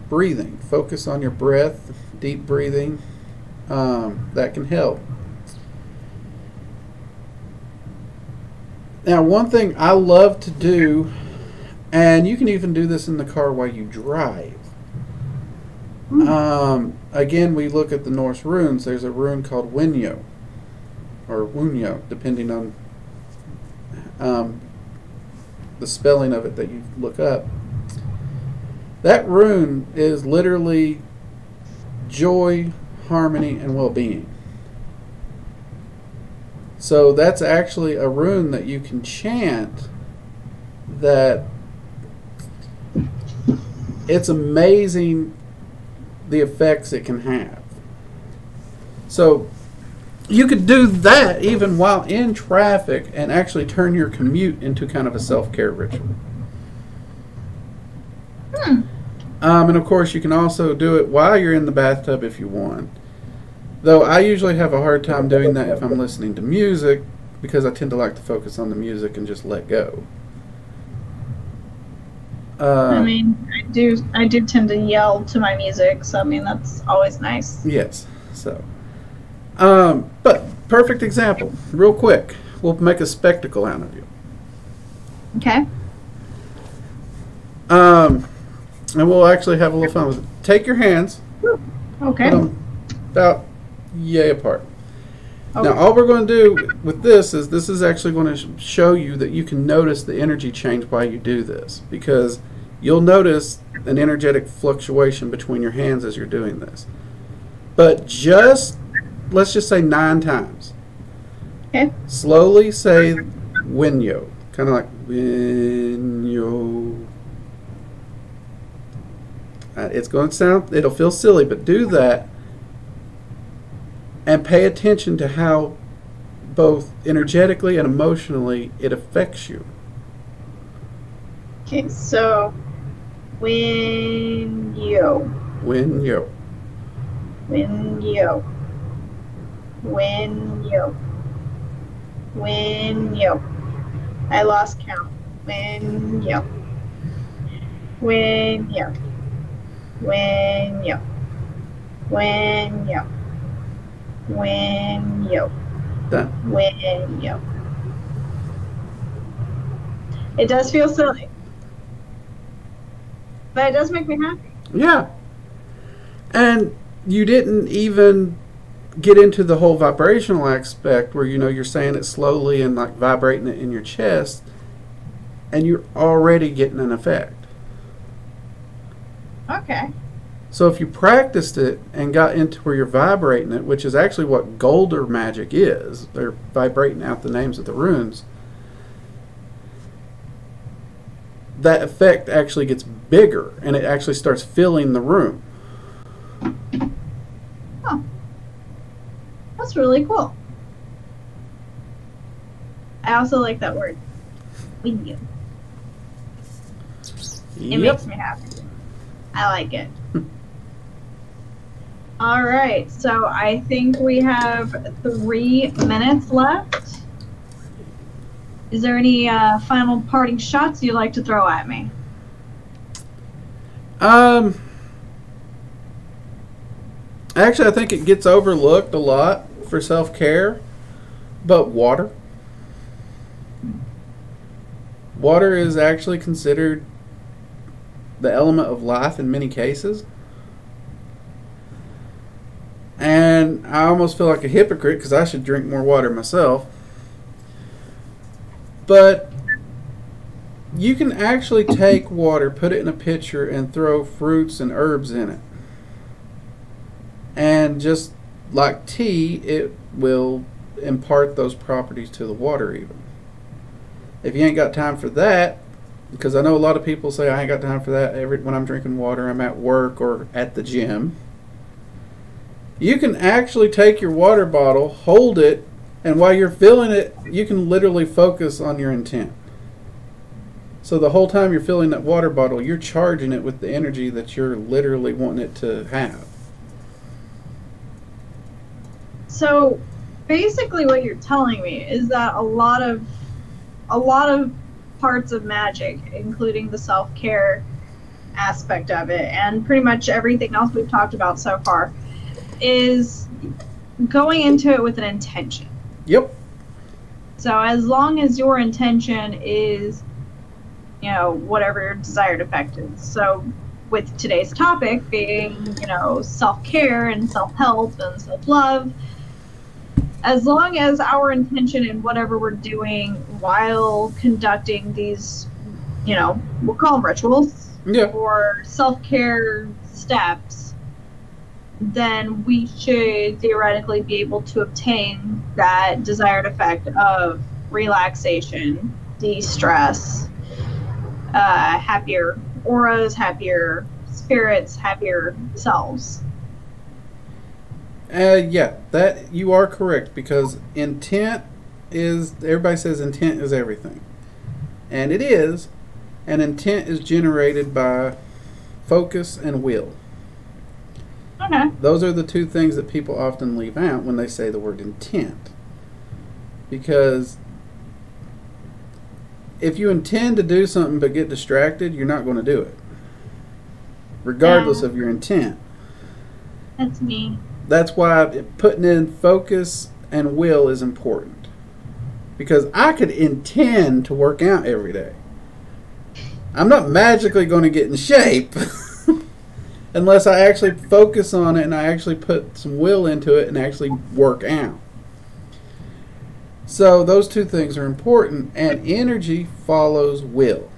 breathing. Focus on your breath, deep breathing. That can help. Now, one thing I love to do, and you can even do this in the car while you drive. Again, we look at the Norse runes. There's a rune called Winyo, or Wunyo, depending on the spelling of it that you look up. That rune is literally joy, harmony, and well-being. So that's actually a rune that you can chant, that it's amazing the effects it can have. So you could do that even while in traffic and actually turn your commute into kind of a self-care ritual. And of course, you can also do it while you're in the bathtub if you want. Though I usually have a hard time doing that if I'm listening to music, because I tend to like to focus on the music and just let go. I do tend to yell to my music, so that's always nice. Yes. So, but perfect example. Real quick, we'll make a spectacle out of you. Okay. And we'll actually have a little fun with it. Take your hands. Okay. Put them about yay apart. Okay. Now, all we're going to do with this is actually going to show you that you can notice the energy change while you do this, because you'll notice an energetic fluctuation between your hands as you're doing this. But let's just say 9 times. Okay. Slowly say Winyo, kind of like Winyo. It's going to it'll feel silly, but do that and pay attention to how both energetically and emotionally it affects you. Okay, so when you, When you, when you, when you, when you. I lost count. When you, when you, when you, when you, when you, done. when you. It does feel silly, but it does make me happy. Yeah. And you didn't even get into the whole vibrational aspect where, you know, you're saying it slowly and like vibrating it in your chest, and you're already getting an effect. Okay. So if you practiced it and got into where you're vibrating it, which is actually what Golder magic is, they're vibrating out the names of the runes, that effect actually gets bigger and it actually starts filling the room. Huh. That's really cool. I also like that word. When you. It makes me happy. I like it. All right, so I think we have 3 minutes left. Is there any final parting shots you'd like to throw at me? Actually, I think it gets overlooked a lot for self-care, but water. Water is actually considered the element of life in many cases. And I almost feel like a hypocrite because I should drink more water myself. But you can actually take water, put it in a pitcher, and throw fruits and herbs in it. And just like tea, it will impart those properties to the water even. If you ain't got time for that, because I know a lot of people say I ain't got time for that when I'm drinking water, I'm at work or at the gym. You can actually take your water bottle, hold it, and while you're filling it, you can literally focus on your intent. So the whole time you're filling that water bottle, you're charging it with the energy that you're literally wanting it to have. So basically what you're telling me is that a lot of parts of magic, including the self-care aspect of it and pretty much everything else we've talked about so far, is going into it with an intention. Yep. So as long as your intention is, you know, whatever your desired effect is. So with today's topic being, you know, self-care and self-help and self-love, as long as our intention in whatever we're doing while conducting these, you know, we'll call them rituals, Yeah. or self-care steps, then we should theoretically be able to obtain that desired effect of relaxation, de-stress, happier auras, happier spirits, happier selves. Yeah, that you are correct, because intent is, everybody says intent is everything. And it is, and intent is generated by focus and will. Okay. Those are the two things that people often leave out when they say the word intent. Because if you intend to do something but get distracted, you're not going to do it, regardless of your intent. That's me. That's why putting in focus and will is important. Because I could intend to work out every day. I'm not magically going to get in shape unless I actually focus on it and I actually put some will into it and actually work out. So those two things are important, and energy follows will.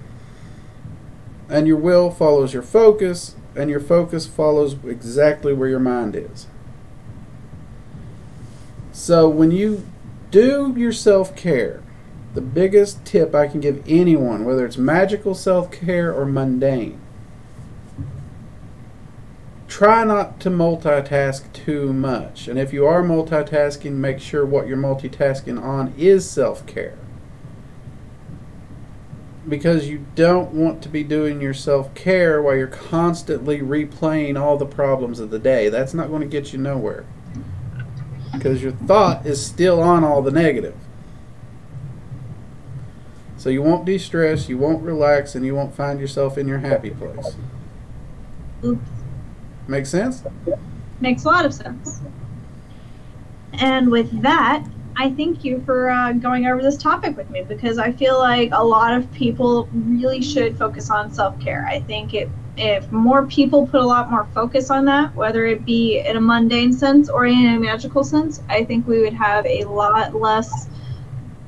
And your will follows your focus, and your focus follows exactly where your mind is. So when you do your self-care, the biggest tip I can give anyone, whether it's magical self-care or mundane, try not to multitask too much. And if you are multitasking, make sure what you're multitasking on is self-care. Because you don't want to be doing your self-care while you're constantly replaying all the problems of the day. That's not going to get you nowhere. Because your thought is still on all the negative. So you won't de-stress, you won't relax, and you won't find yourself in your happy place. Oops. Make sense? Makes a lot of sense. And with that, I thank you for going over this topic with me, because I feel like a lot of people really should focus on self-care. I think if more people put a lot more focus on that, whether it be in a mundane sense or in a magical sense, I think we would have a lot less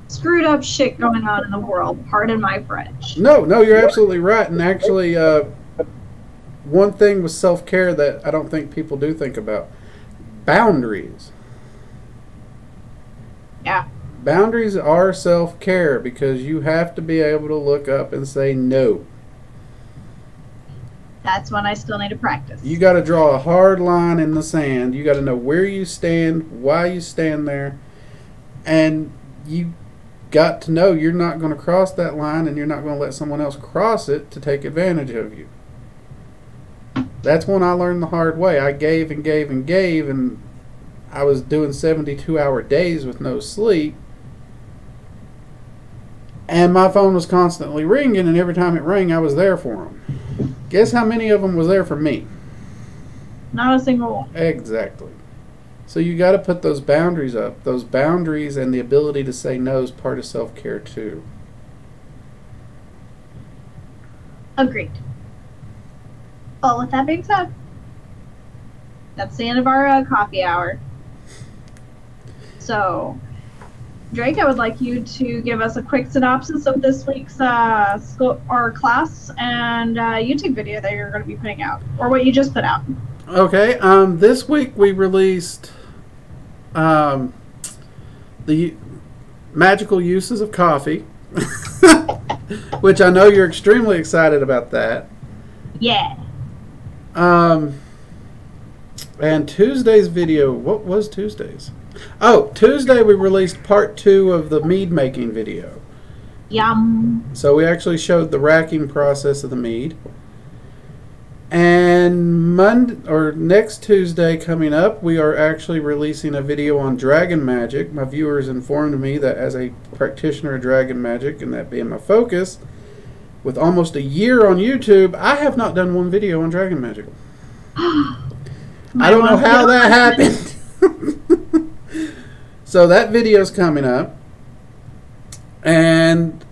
screwed up shit going on in the world. Pardon my French. No, you're absolutely right. And actually, one thing with self-care that I don't think people do think about, boundaries. Yeah. Boundaries are self-care, because you have to be able to look up and say no. That's when I still need to practice. You got to draw a hard line in the sand. You got to know where you stand, why you stand there, and you got to know you're not going to cross that line, and you're not going to let someone else cross it to take advantage of you. That's when I learned the hard way. I gave and gave and gave, and I was doing 72-hour days with no sleep. And my phone was constantly ringing, and every time it rang, I was there for them. Guess how many of them was there for me? Not a single one. Exactly. So you got to put those boundaries up. Those boundaries and the ability to say no is part of self-care too. Agreed. Well, with that being said, that's the end of our coffee hour. So, Drake, I would like you to give us a quick synopsis of this week's school or class and YouTube video that you're going to be putting out, or what you just put out. Okay. This week we released the magical uses of coffee, which I know you're extremely excited about that. Yeah. And Tuesday's video, what was Tuesday's? Oh, Tuesday we released part 2 of the mead making video. Yum. So we actually showed the racking process of the mead. And next Tuesday coming up, we are actually releasing a video on dragon magic. My viewers informed me that as a practitioner of dragon magic, and that being my focus, with almost a year on YouTube, I have not done one video on dragon magic. I don't know how that happened. So that video's coming up. And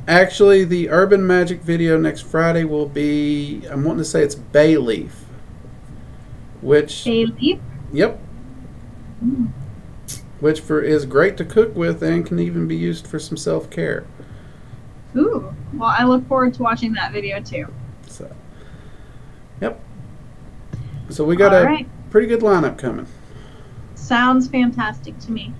actually the urban magic video next Friday will be, I'm wanting to say it's bay leaf. Which, Bay leaf? Yep. Mm. Which is great to cook with and can even be used for some self-care. Ooh. Well, I look forward to watching that video too. So, yep. So we got a pretty good lineup coming. Sounds fantastic to me.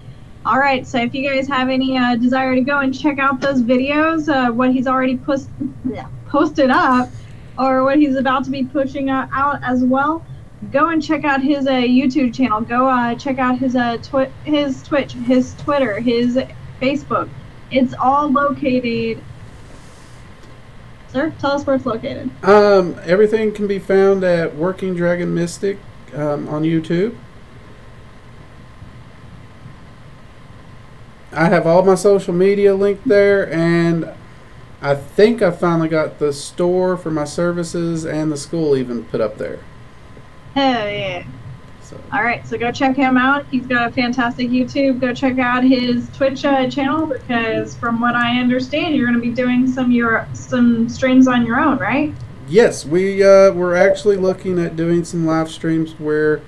All right, so if you guys have any desire to go and check out those videos, what he's already posted up, or what he's about to be pushing out as well, go and check out his YouTube channel. Go check out his Twitch, his Twitter, his Facebook. It's all located. Sir, tell us where it's located. Everything can be found at Working Dragon Mystic on YouTube. I have all my social media linked there, and I think I finally got the store for my services and the school even put up there. Hell yeah. So. Alright, so go check him out. He's got a fantastic YouTube. Go check out his Twitch channel, because from what I understand, you're going to be doing some streams on your own, right? Yes, we're actually looking at doing some live streams where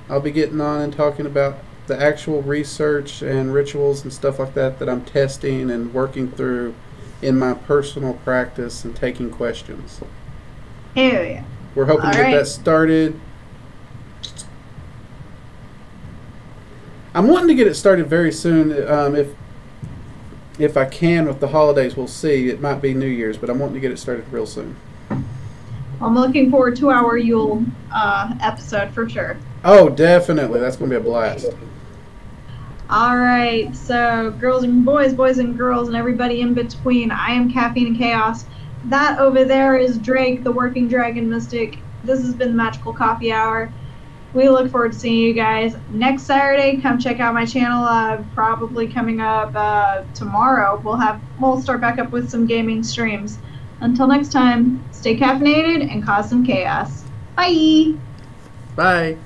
I'll be getting on and talking about the actual research and rituals and stuff like that I'm testing and working through in my personal practice and taking questions. Hell yeah. We're hoping to get that started. I'm wanting to get it started very soon. If I can with the holidays, we'll see. It might be New Year's, but I'm wanting to get it started real soon. I'm looking forward to our Yule episode for sure. Oh, definitely. That's going to be a blast. All right, so girls and boys, boys and girls, and everybody in between, I am Caffeine and Chaos. That over there is Drake, the Working Dragon Mystic. This has been the Magical Coffee Hour. We look forward to seeing you guys next Saturday. Come check out my channel. Probably coming up tomorrow. We'll start back up with some gaming streams. Until next time, stay caffeinated and cause some chaos. Bye. Bye.